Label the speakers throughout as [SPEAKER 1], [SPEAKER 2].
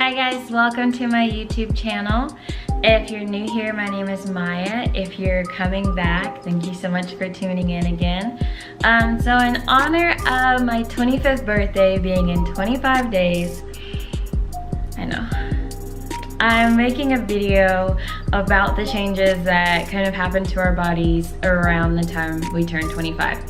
[SPEAKER 1] Hi guys, welcome to my YouTube channel. If you're new here, my name is Maya. If you're coming back, thank you so much for tuning in again. So in honor of my 25th birthday being in 25 days, I know, I'm making a video about the changes that kind of happen to our bodies around the time we turn 25.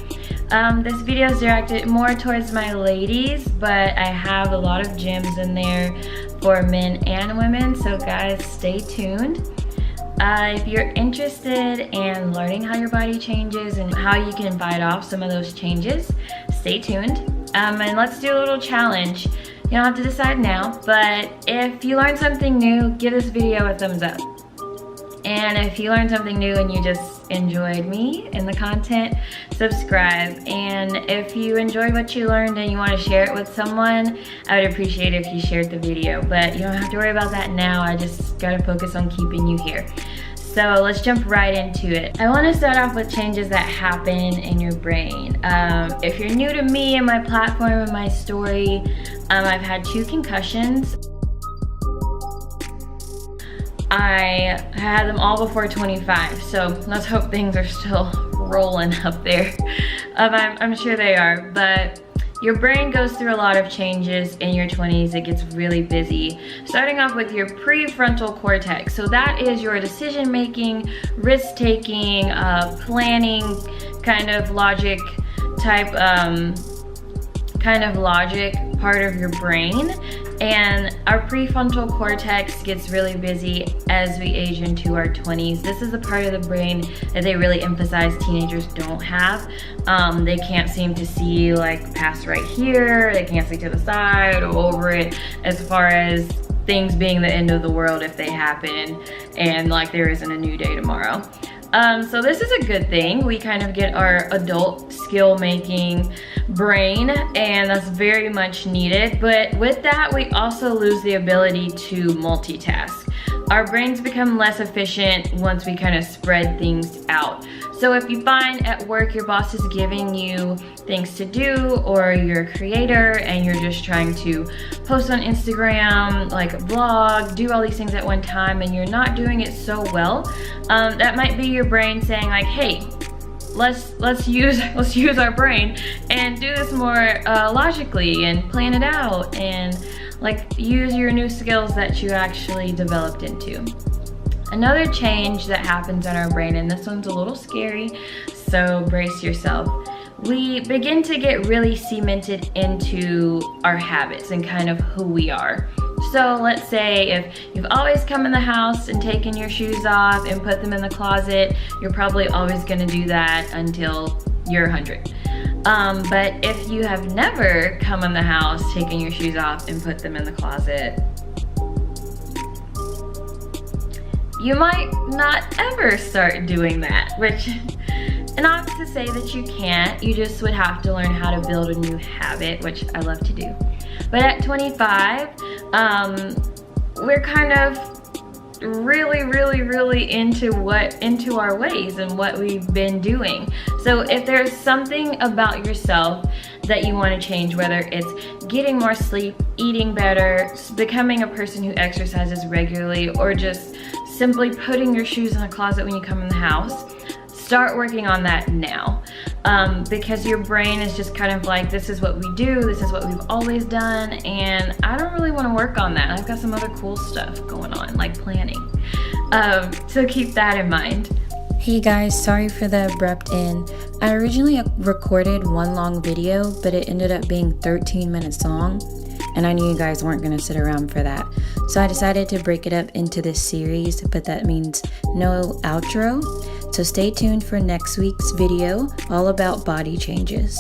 [SPEAKER 1] This video is directed more towards my ladies, but I have a lot of gyms in there for men and women, so guys, stay tuned. If you're interested in learning how your body changes and how you can fight off some of those changes, stay tuned. And let's do a little challenge. You don't have to decide now, but if you learn something new, give this video a thumbs up. And if you learned something new and you just enjoyed me and the content, subscribe. And if you enjoyed what you learned and you want to share it with someone, I would appreciate it if you shared the video. But you don't have to worry about that now. I just gotta focus on keeping you here. So let's jump right into it. I want to start off with changes that happen in your brain. If you're new to me and my platform and my story, I've had 2 concussions. I had them all before 25, so let's hope things are still rolling up there. I'm sure they are, but your brain goes through a lot of changes in your 20s. It gets really busy. Starting off with your prefrontal cortex. So that is your decision-making, risk-taking, planning, kind of logic type, part of your brain. And our prefrontal cortex gets really busy as we age into our 20s. This is the part of the brain that they really emphasize teenagers don't have. They can't seem to see like past right here. They can't see to the side or over it as far as things being the end of the world if they happen and like there isn't a new day tomorrow. So this is a good thing. We kind of get our adult skill-making brain, and that's very much needed. But with that, we also lose the ability to multitask. Our brains become less efficient once we kind of spread things out. So if you find at work your boss is giving you things to do, or you're a creator and you're just trying to post on Instagram, like a vlog, do all these things at one time and you're not doing it so well, that might be your brain saying like, hey, let's use our brain and do this more logically and plan it out and like use your new skills that you actually developed into. Another change that happens in our brain, and this one's a little scary, so brace yourself. We begin to get really cemented into our habits and kind of who we are. So let's say if you've always come in the house and taken your shoes off and put them in the closet, you're probably always gonna do that until you're 100. But if you have never come in the house, taken your shoes off and put them in the closet, you might not ever start doing that, which, and not to say that you can't, you just would have to learn how to build a new habit, which I love to do. But at 25, we're kind of really into our ways and what we've been doing. So if there's something about yourself that you want to change, whether it's getting more sleep, eating better, becoming a person who exercises regularly, or just simply putting your shoes in the closet when you come in the house, start working on that now. Because your brain is just kind of like, this is what we do, this is what we've always done, and I don't really want to work on that. I've got some other cool stuff going on, like planning. So keep that in mind.
[SPEAKER 2] Hey guys, sorry for the abrupt end. I originally recorded one long video, but it ended up being 13 minutes long, and I knew you guys weren't going to sit around for that. So I decided to break it up into this series, but that means no outro. So stay tuned for next week's video all about body changes.